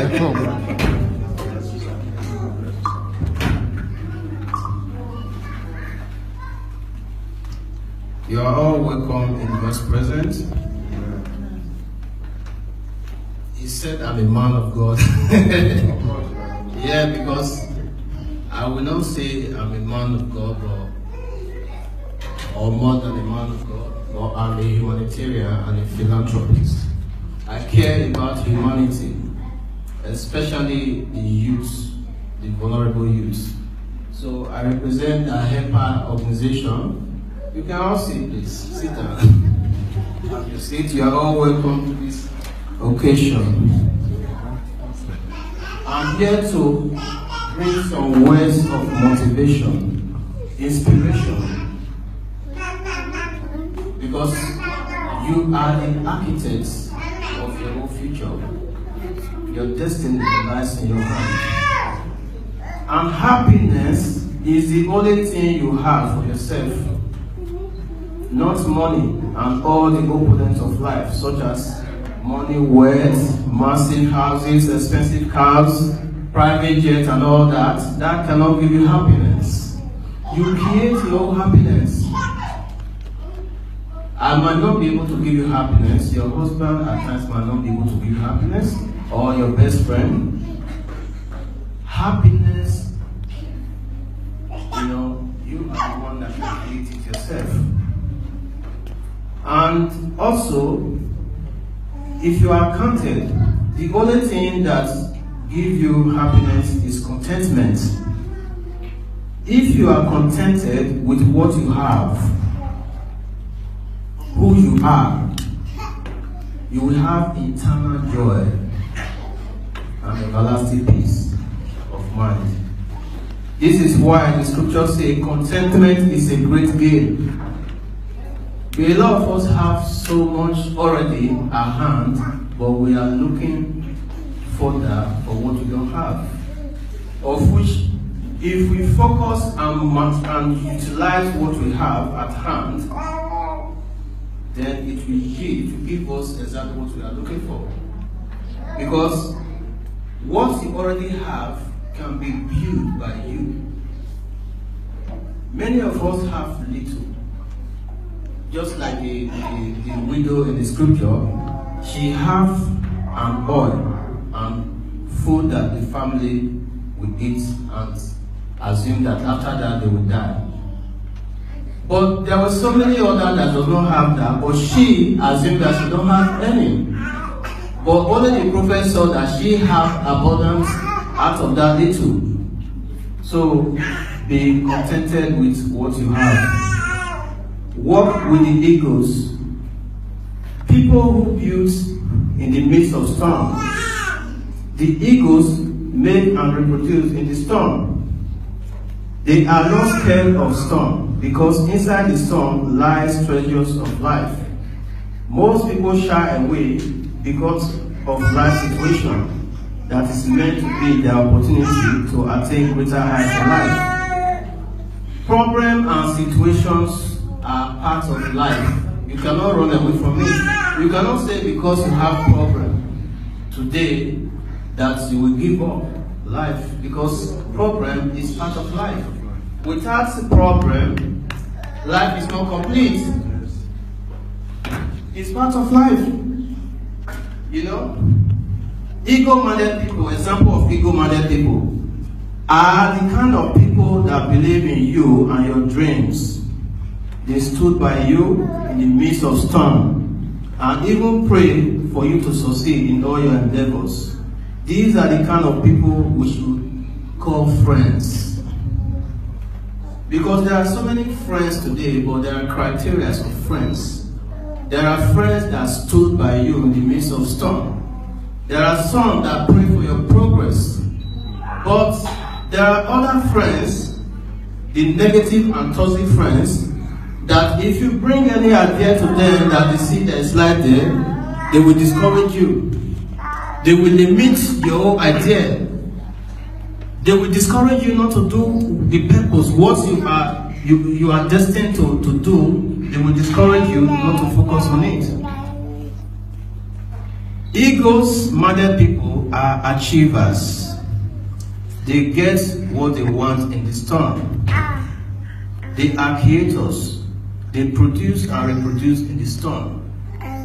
You are all welcome in God's presence. He said I'm a man of God. Yeah, because I will not say I'm a man of God or more than a man of God, but I'm a humanitarian and a philanthropist. I care about humanity, especially the youth, the vulnerable youth. So I represent a helper organization. You can all sit, please. Sit down. Have your seat. You are all welcome to this occasion. I'm here to bring some words of motivation, inspiration, because you are the architects of your own future. Your destiny lies in your hands. And happiness is the only thing you have for yourself. Not money and all the opulence of life, such as money, wealth, massive houses, expensive cars, private jets, and all that. That cannot give you happiness. You create your own happiness. I might not be able to give you happiness. Your husband at times might not be able to give you happiness, or your best friend. Happiness, you are the one that can create it yourself. And also, if you are content, the only thing that gives you happiness is contentment. If you are contented with what you have, who you are, you will have eternal joy and everlasting peace of mind. This is why the scriptures say contentment is a great gain. A lot of us have so much already at hand, but we are looking further for what we don't have. Of which, if we focus and utilize what we have at hand, then it will give us exactly what we are looking for. Because what you already have can be built by you. Many of us have little. Just like the widow in the scripture, she have an oil and food that the family would eat and assume that after that they would die. But there were so many others that do not have that, but she assumed that she don't have any. But only the prophet saw that she have abundance out of that little. So be contented with what you have. Walk with the eagles. People who build in the midst of storm. The eagles make and reproduce in the storm. They are not scared of storm because inside the storm lies treasures of life. Most people shy away because of life situation that is meant to be their opportunity to attain greater heights in life. Problems and situations are part of life. You cannot run away from it. You cannot say because you have problem today that you will give up life, because problem is part of life. Without the problem, life is not complete. It's part of life. Ego-minded people, example of ego-minded people, are the kind of people that believe in you and your dreams. They stood by you in the midst of storm and even prayed for you to succeed in all your endeavors. These are the kind of people we should call friends. Because there are so many friends today, but there are criteria of friends. There are friends that stood by you in the midst of storm. There are some that pray for your progress. But there are other friends, the negative and toxic friends, that if you bring any idea to them that they see there is light there, they will discourage you. They will limit your idea. They will discourage you not to do the purpose, what you are destined to do. They will discourage you not to focus on it. Egos-minded people are achievers. They get what they want in the storm. They are creators. They produce and reproduce in the storm.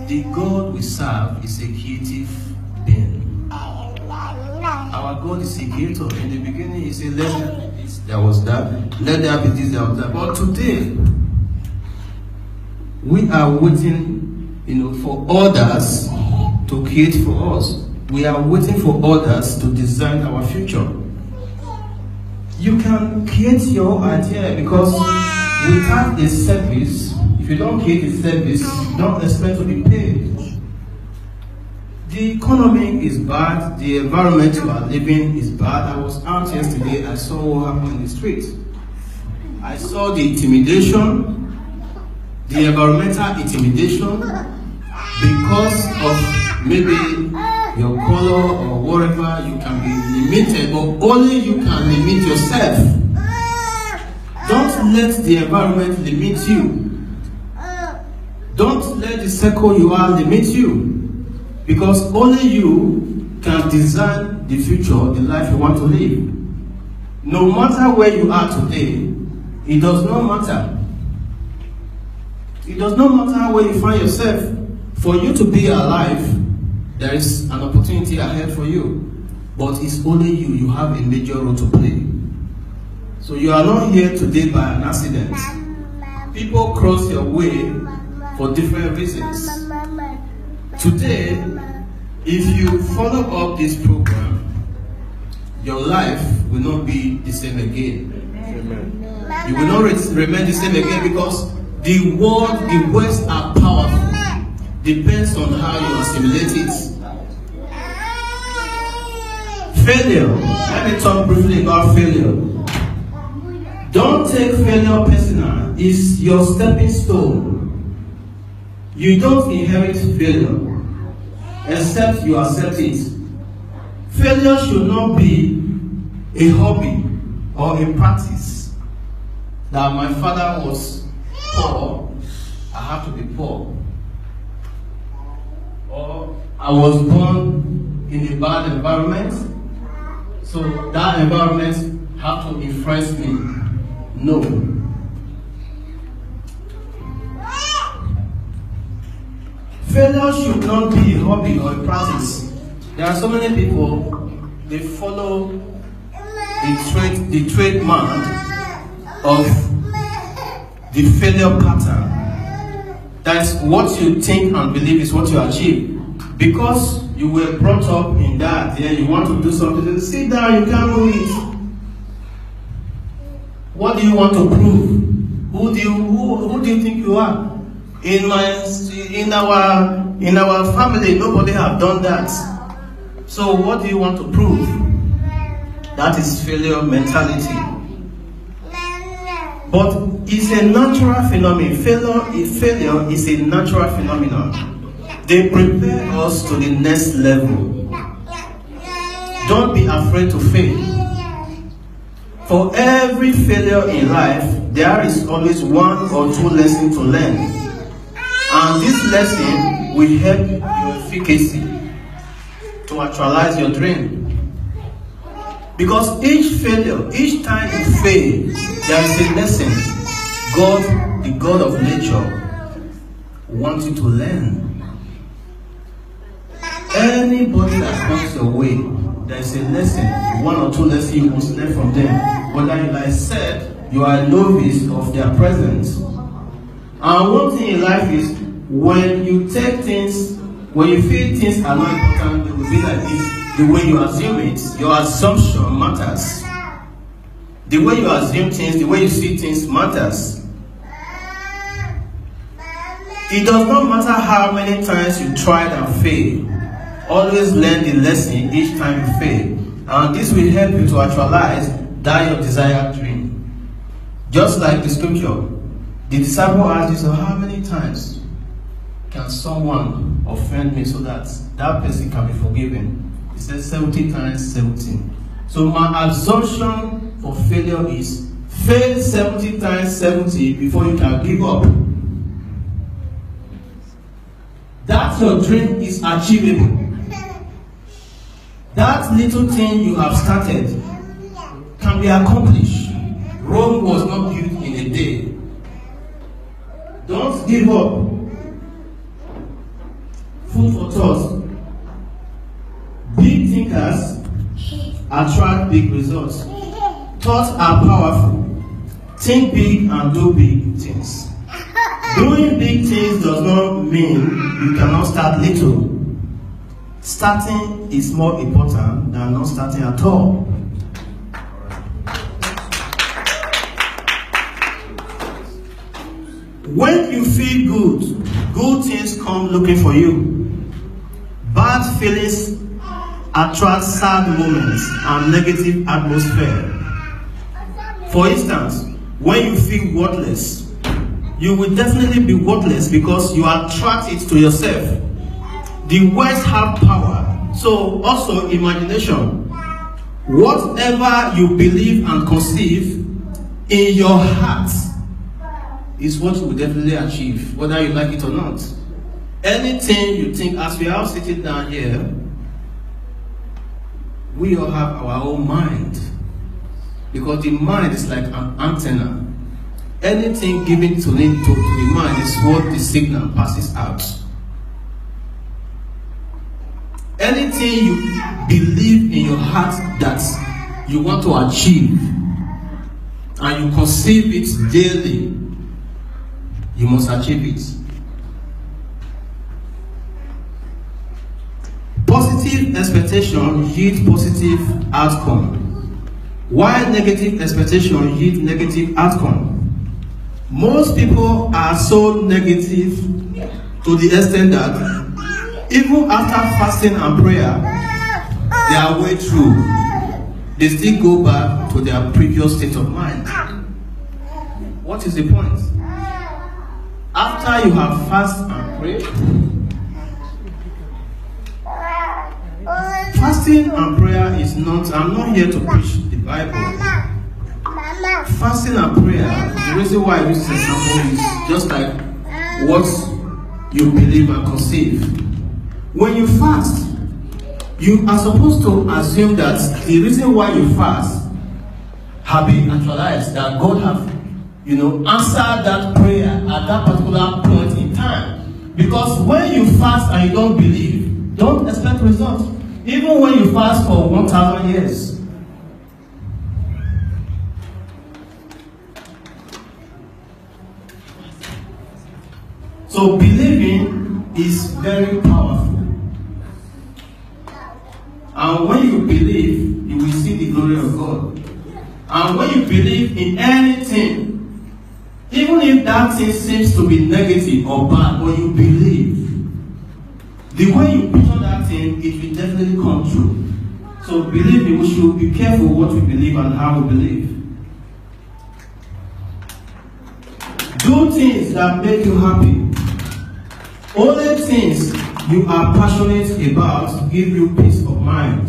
The God we serve is a creative being. Our God is a creator. In the beginning, He said, "Let there be this," there was that. "Let there be this," there was that. But today, we are waiting, for others to create for us. We are waiting for others to design our future. You can create your idea, because without a service, if you don't create a service, don't expect to be paid. The economy is bad, the environment you are living is bad. I was out yesterday, I saw what happened in the street. I saw the intimidation, the environmental intimidation, because of maybe your color or whatever. You can be limited, but only you can limit yourself. Don't let the environment limit you. Don't let the circle you are limit you. Because only you can design the future, the life you want to live. No matter where you are today, it does not matter. It does not matter where you find yourself. For you to be alive, there is an opportunity ahead for you. But it's only you. You have a major role to play. So you are not here today by an accident. People cross your way for different reasons. Today, if you follow up this program, your life will not be the same again. Amen. You will not remain the same again, because the world, the words are powerful. Depends on how you assimilate it. Failure. Let me talk briefly about failure. Don't take failure personal. It's your stepping stone. You don't inherit failure, except you accept it. Failure should not be a hobby or a practice. That my father was poor, I have to be poor. Or I was born in a bad environment, so that environment have to influence me. No. Failure should not be a hobby or a practice. There are so many people, they follow the trademark of the failure pattern. That's what you think and believe is what you achieve. Because you were brought up in that, you want to do something, sit down, you can't do it. What do you want to prove? Who do you think you are? In our family, nobody have done that. So what do you want to prove? That is failure mentality. But it's a natural phenomenon. Failure is a natural phenomenon. They prepare us to the next level. Don't be afraid to fail. For every failure in life, there is always one or two lessons to learn. And this lesson will help your efficacy to actualize your dream. Because each failure, each time you fail, there is a lesson God, the God of nature, wants you to learn. Anybody that comes your way, there is a lesson, one or two lessons you must learn from them. Whether, like I said, you are a novice of their presence. And one thing in life is, when you take things, when you feel things are not important, they will be like this. The way you assume it, your assumption matters. The way you assume things, the way you see things matters. It does not matter how many times you tried and failed. Always learn the lesson each time you fail. And this will help you to actualize that your desired dream. Just like the scripture, the disciple asked Jesus, how many times can someone offend me so that that person can be forgiven? He says 70 times 70. So my assumption for failure is fail 70 times 70 before you can give up. That your dream is achievable. That little thing you have started can be accomplished. Rome was not built in a day. Don't give up. Food for thought. Big thinkers attract big results. Thoughts are powerful. Think big and do big things. Doing big things does not mean you cannot start little. Starting is more important than not starting at all. When you feel good, good things come looking for you. Bad feelings attract sad moments and negative atmosphere. For instance, when you feel worthless, you will definitely be worthless because you attract it to yourself. The words have power, so also imagination. Whatever you believe and conceive in your heart is what you will definitely achieve, whether you like it or not. Anything you think, as we are sitting down here, we all have our own mind. Because the mind is like an antenna. Anything given to the mind is what the signal passes out. Anything you believe in your heart that you want to achieve, and you conceive it daily, you must achieve it. Positive expectation yields positive outcome, while negative expectation yields negative outcome. Most people are so negative to the extent that even after fasting and prayer, they are way through, they still go back to their previous state of mind. What is the point? After you have fasted and prayed, fasting and prayer is not, I'm not here to preach the Bible. Fasting and prayer, the reason why I use this example is just like what you believe and conceive. When you fast, you are supposed to assume that the reason why you fast have been actualized, that God have, answered that prayer at that particular point in time. Because when you fast and you don't believe, don't expect results. Even when you fast for 1,000 years. So believing is very powerful. And when you believe, you will see the glory of God. And when you believe in anything, even if that thing seems to be negative or bad, but you believe, the way you picture that thing, it will definitely come true. So believe me, we should be careful what we believe and how we believe. Do things that make you happy. Only things you are passionate about give you peace of mind.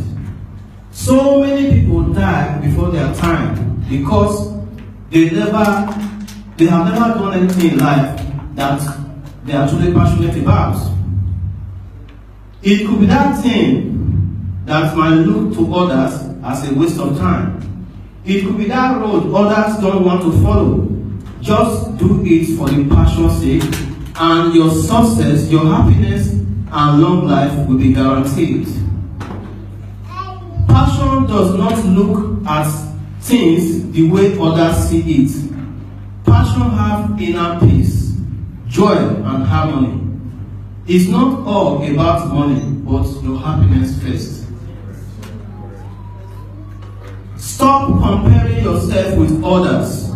So many people die before their time because they have never done anything in life that they are truly passionate about. It could be that thing that might look to others as a waste of time. It could be that road others don't want to follow. Just do it for the passion's sake, and your success, your happiness, and long life will be guaranteed. Passion does not look at things the way others see it. Passion has inner peace, joy, and harmony. It's not all about money, but your happiness first. Stop comparing yourself with others.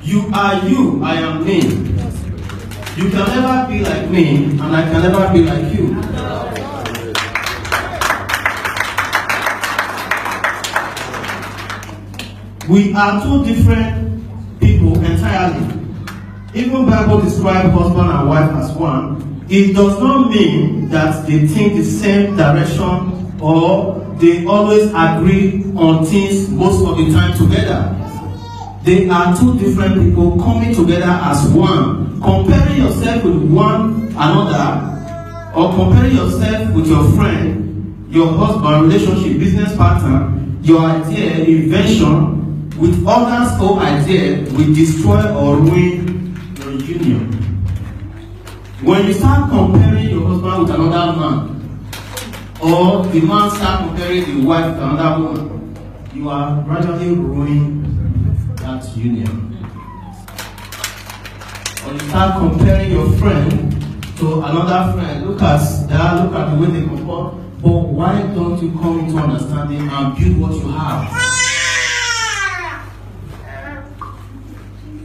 You are you, I am me. You can never be like me, and I can never be like you. We are two different people entirely. Even Bible describes husband and wife as one. It does not mean that they think the same direction or they always agree on things most of the time together. They are two different people coming together as one. Comparing yourself with one another or comparing yourself with your friend, your husband, relationship, business partner, your idea, invention with others' or idea will destroy or ruin your union. When you start comparing your husband with another man, or the man start comparing the wife with another woman, you are gradually ruining that union. When you start comparing your friend to another friend, look at the way they compare. But why don't you come into understanding and build what you have?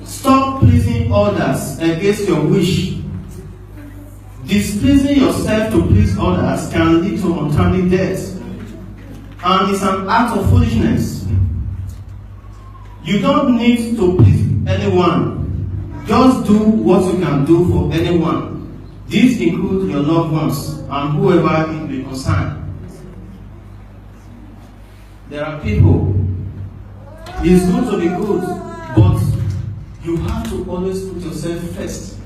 Stop pleasing others against your wish. Displeasing yourself to please others can lead to untimely death, and it's an act of foolishness. You don't need to please anyone. Just do what you can do for anyone. This includes your loved ones and whoever it may concern. There are people, it's good to be good, but you have to always put yourself first.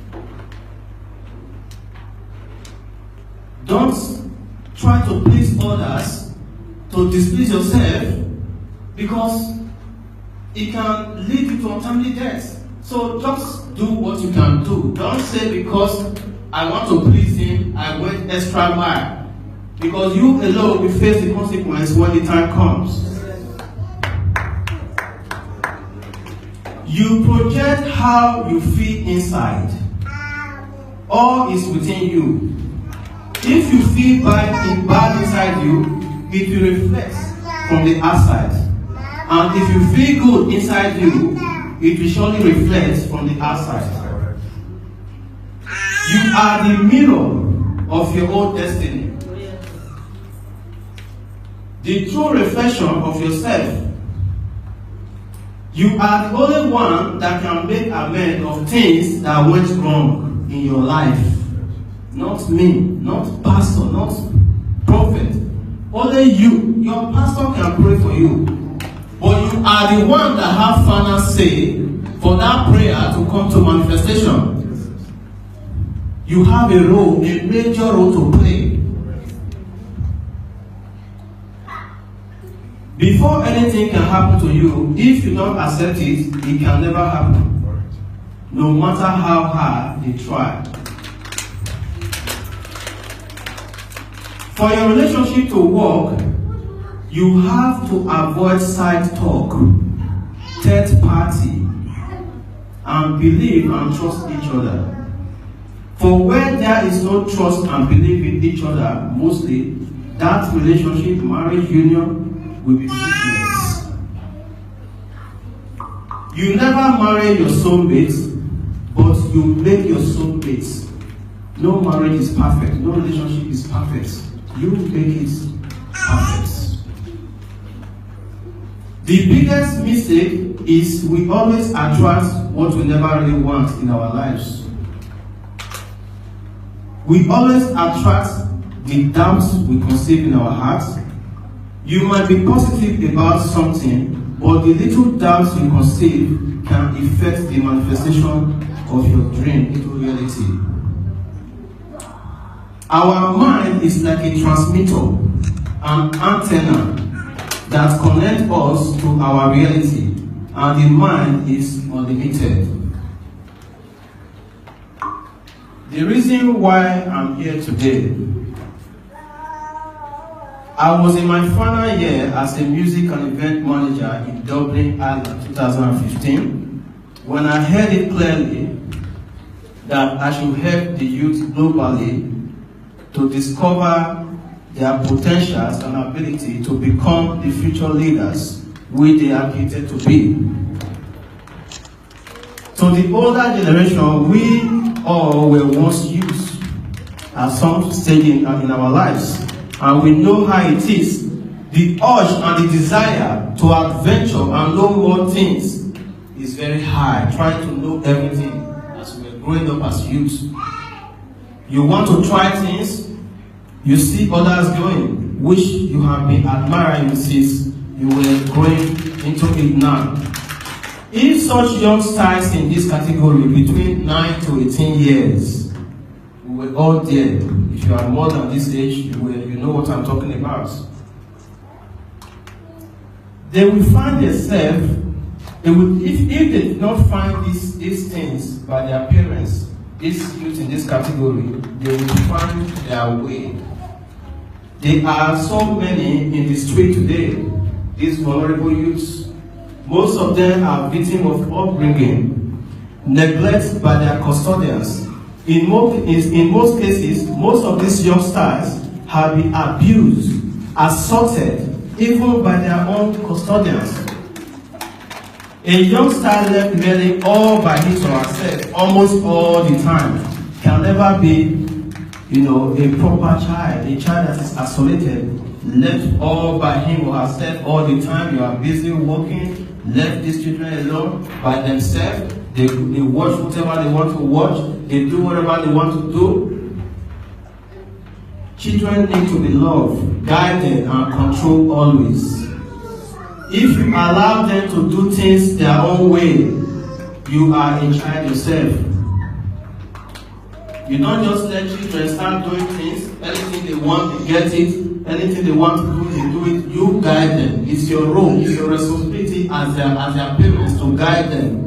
Don't try to please others to displease yourself, because it can lead you to untimely death. So just do what you can do. Don't say because I want to please him, I went extra mile. Because you alone will face the consequence when the time comes. You project how you feel inside. All is within you. If you feel bad inside you, it will reflect from the outside. And if you feel good inside you, it will surely reflect from the outside. You are the mirror of your own destiny. The true reflection of yourself. You are the only one that can make amends of things that went wrong in your life. Not me, not pastor, not prophet. Only you. Your pastor can pray for you. But you are the one that have final say for that prayer to come to manifestation. You have a role, a major role to play. Before anything can happen to you, if you don't accept it, it can never happen. No matter how hard they try. For your relationship to work, you have to avoid side talk, third party, and believe and trust each other. For where there is no trust and belief in each other, mostly, that relationship, marriage, union, will be fruitless. You never marry your soulmate, but you make your soulmate. No marriage is perfect. No relationship is perfect. You make it perfect. The biggest mistake is we always attract what we never really want in our lives. We always attract the doubts we conceive in our hearts. You might be positive about something, but the little doubts you conceive can affect the manifestation of your dream into reality. Our mind is like a transmitter, an antenna that connects us to our reality, and the mind is unlimited. The reason why I'm here today, I was in my final year as a music and event manager in Dublin, Ireland, 2015, when I heard it clearly that I should help the youth globally to discover their potentials and ability to become the future leaders which they are created to be. To the older generation, we all were once youth at some stage in our lives. And we know how it is. The urge and the desire to adventure and know more things is very high. Trying to know everything as we were growing up as youth. You want to try things, you see others going, which you have been admiring since you were growing into it now. If such young stars in this category between 9 to 18 years, we were all there. If If you are more than this age, you know what I'm talking about. They will find themselves, if they did not find these things by their parents, this youth in this category, they will find their way. There are so many in the street today, these vulnerable youths. Most of them are victims of upbringing, neglect by their custodians. In most cases, most of these youngsters have been abused, assaulted, even by their own custodians. A youngster left really all by his or herself, almost all the time, can never be, a proper child, a child that is isolated, left all by him or herself all the time. You are busy working, left these children alone by themselves. They watch whatever they want to watch, they do whatever they want to do. Children need to be loved, guided, and controlled always. If you allow them to do things their own way, you are in charge yourself. You don't just let children start doing things. Anything they want, they get it. Anything they want to do, they do it. You guide them. It's your role, it's your responsibility as their parents to guide them.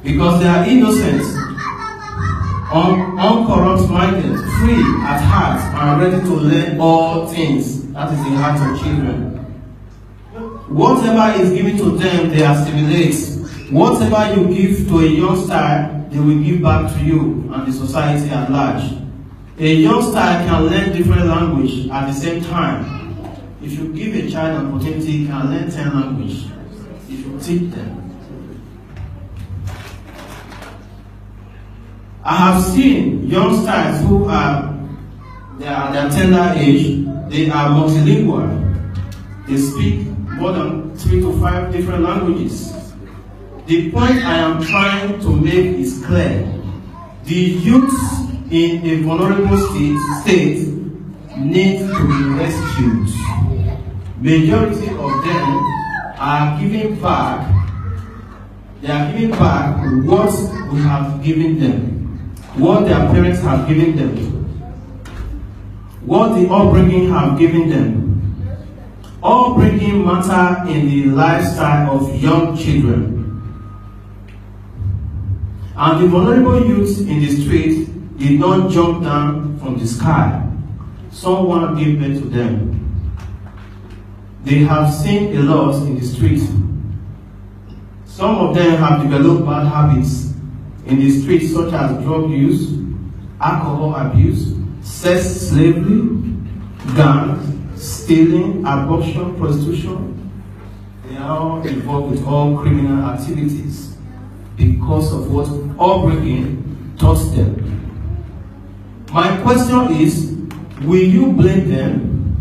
Because they are innocent, uncorrupt-minded, free at heart, and ready to learn all things. That is the heart of children. Whatever is given to them, they assimilate. Whatever you give to a youngster, they will give back to you and the society at large. A youngster can learn different languages at the same time. If you give a child an opportunity, he can learn 10 languages if you teach them. I have seen youngsters who are at their tender age, they are multilingual. They speak more than 3 to 5 different languages. The point I am trying to make is clear. The youths in a vulnerable state need to be rescued. Majority of them are giving back. They are giving back what we have given them. What their parents have given them, what the upbringing have given them. Upbringing matter in the lifestyle of young children. And the vulnerable youths in the street did not jump down from the sky. Someone gave birth to them. They have seen a lot in the street. Some of them have developed bad habits in the streets, such as drug use, alcohol abuse, sex slavery, gangs, stealing, abortion, prostitution. They are all involved with all criminal activities because of what upbringing taught them. My question is, will you blame them?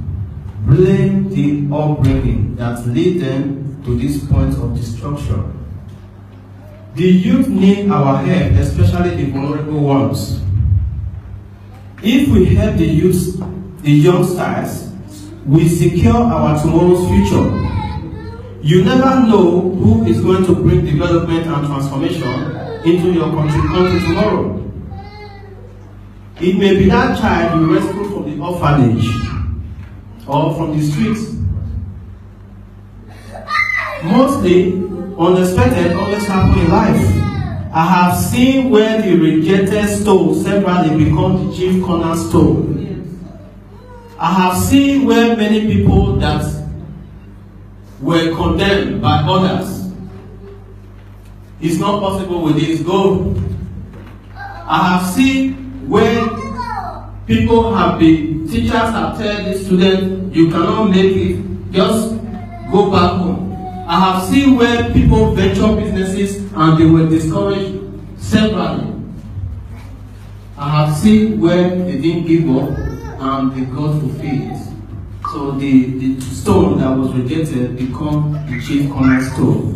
Blame the upbringing that led them to this point of destruction. The youth need our help, especially the vulnerable ones. If we help the youth, the youngsters, we secure our tomorrow's future. You never know who is going to bring development and transformation into your country tomorrow. It may be that child you rescue from the orphanage or from the streets. Mostly, unexpected always happen in life. I have seen where the rejected stone severally become the chief cornerstone. I have seen where many people that were condemned by others. It's not possible with this, go. I have seen where people have been, teachers have told the students, you cannot make it, just go back home. I have seen where people venture businesses and they were discouraged severally. I have seen where they didn't give up and they got fulfilled. So the stone that was rejected became the chief cornerstone.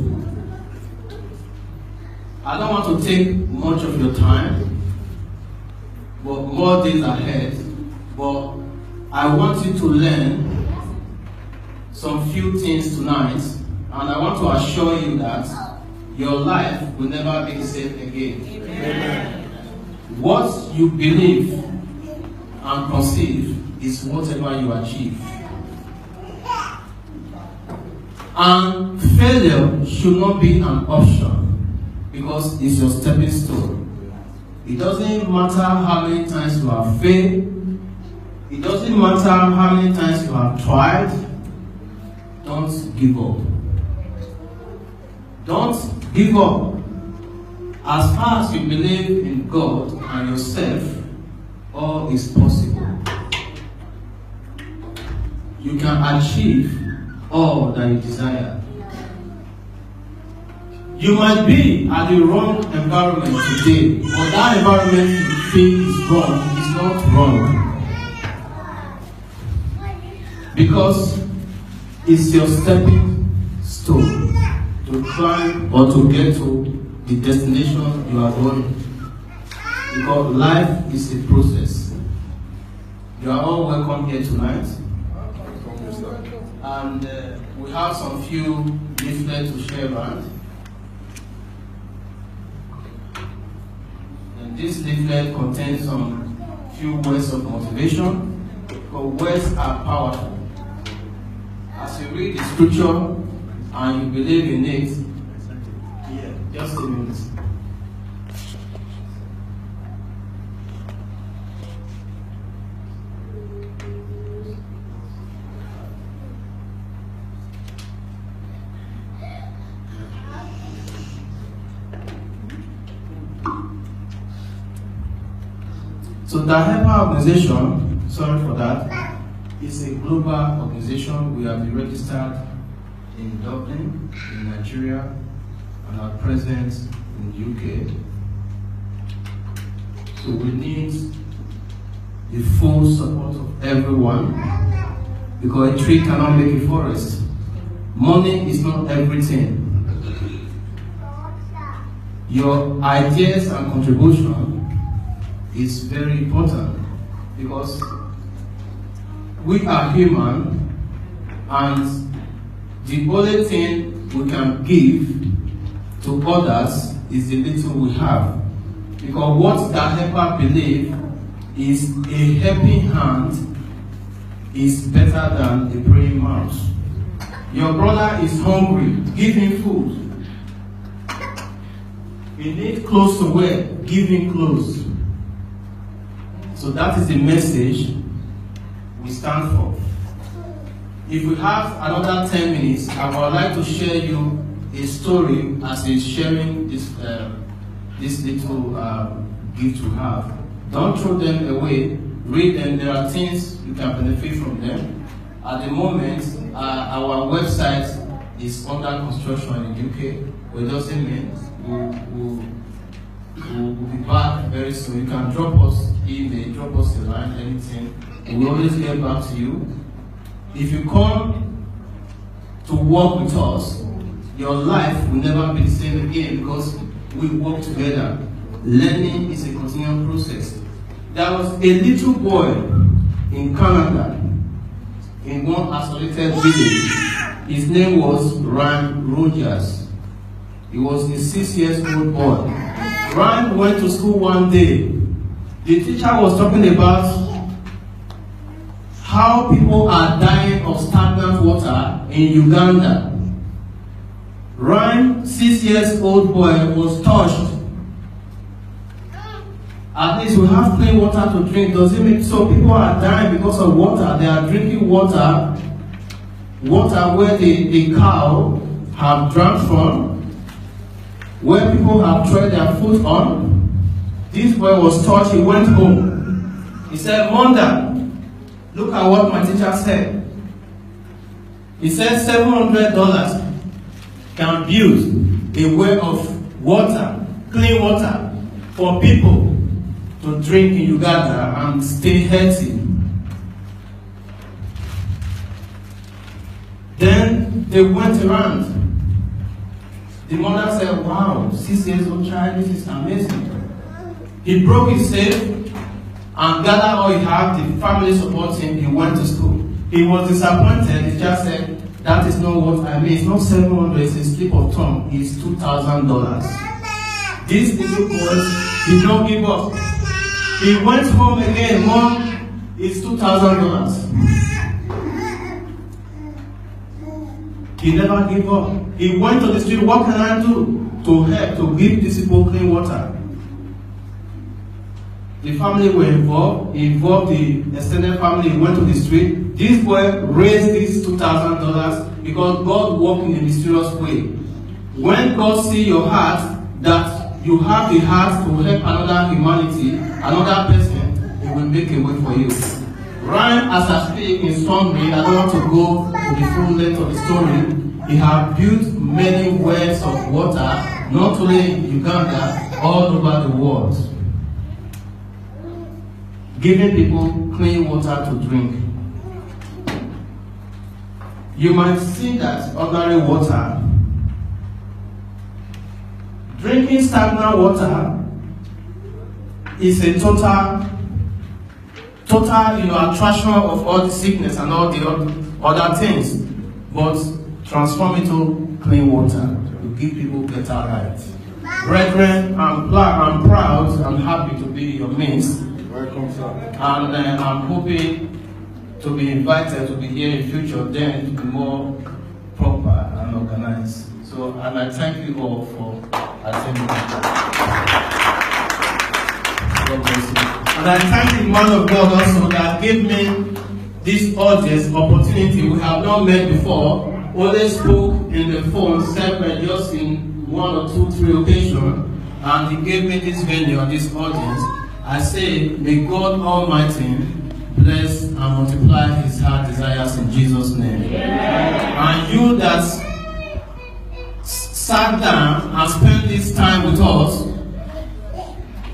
I don't want to take much of your time, but more days ahead. But I want you to learn some few things tonight. And I want to assure you that your life will never be the same again. Amen. What you believe and conceive is whatever you achieve. And failure should not be an option because it's your stepping stone. It doesn't matter how many times you have failed. It doesn't matter how many times you have tried. Don't give up. Don't give up. As far as you believe in God and yourself, all is possible. You can achieve all that you desire. You might be at the wrong environment today, but that environment you think is wrong is not wrong. Because it's your stepping stone to climb or to get to the destination you are going. Because life is a process. You are all welcome here tonight. And we have some few leaflets to share around. And this leaflet contains some few words of motivation, but words are powerful. As you read the scripture and you believe in it, just a minute. So the HEPA organization, sorry for that, is a global organization. We have been registered in Dublin, in Nigeria, and are present in the UK. So we need the full support of everyone, because a tree cannot make a forest. Money is not everything. Your ideas and contribution is very important, because we are human, and the only thing we can give to others is the little we have. Because what the helper believe is a helping hand is better than a praying mouth. Your brother is hungry, give him food. He needs clothes to wear, give him clothes. So that is the message we stand for. If we have another 10 minutes, I would like to share you a story as he's sharing this little gift we have. Don't throw them away. Read them. There are things you can benefit from them. At the moment, our website is under construction in the UK. But it doesn't mean we'll be back very soon. You can drop us email, drop us a line, anything. We will always get back to you. If you come to work with us, your life will never be the same again, because we work together. Learning is a continual process. There was a little boy in Canada, in one isolated village. His name was Ryan Rogers. He was a 6-year-old boy. Ryan went to school one day. The teacher was talking about how people are dying of stagnant water in Uganda. Ryan, 6-year-old boy, was touched. At least we have clean water to drink. Does it make so people are dying because of water? They are drinking water where the cow have drank from, where people have tried their foot on. This boy was touched. He went home. He said, "Mother, look at what my teacher said." He said $700 can build a well of water, clean water, for people to drink in Uganda and stay healthy. Then they went around. The mother said, "Wow, 6-year-old child, this is amazing." He broke his safe and gathered all he had. The family supported him. He went to school. He was disappointed. He just said, "That is not what I mean. It's not 700, it's a slip of tongue. It's $2,000. These little boys did not give up. He went home again. Mom, it's $2,000. He never gave up. He went to the street. What can I do to help, to give these people clean water? The family were involved. He involved the extended family. He went to the street. This boy raised this $2,000 because God worked in a mysterious way. When God sees your heart, that you have the heart to help another humanity, another person, He will make a way for you. Right as I speak in summary, I don't want to go to the full length of the story. He has built many wells of water, not only in Uganda, all over the world, giving people clean water to drink. You might see that ordinary water, drinking stagnant water is a total attraction of all the sickness and all the other things. But transform it to clean water to give people better lives. Brethren, I'm proud and happy to be your midst. Welcome, sir. And I'm hoping to be invited to be here in future, then to be more proper and organized. So, and I thank you all for attending. God bless you. And I thank the man of God also that gave me this audience opportunity. We have not met before. Only spoke in the phone separate just in 1 or 2, 3 occasions. And he gave me this venue and this audience. I say, may God Almighty bless and multiply His heart desires in Jesus' name. Yeah. And you that sat down and spent this time with us,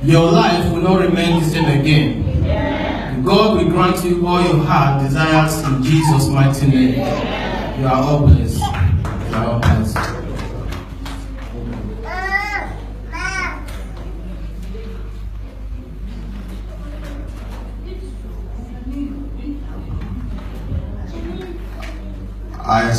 your life will not remain the same again. Yeah. God will grant you all your heart desires in Jesus' mighty name. Yeah. You are all blessed. You are all blessed. I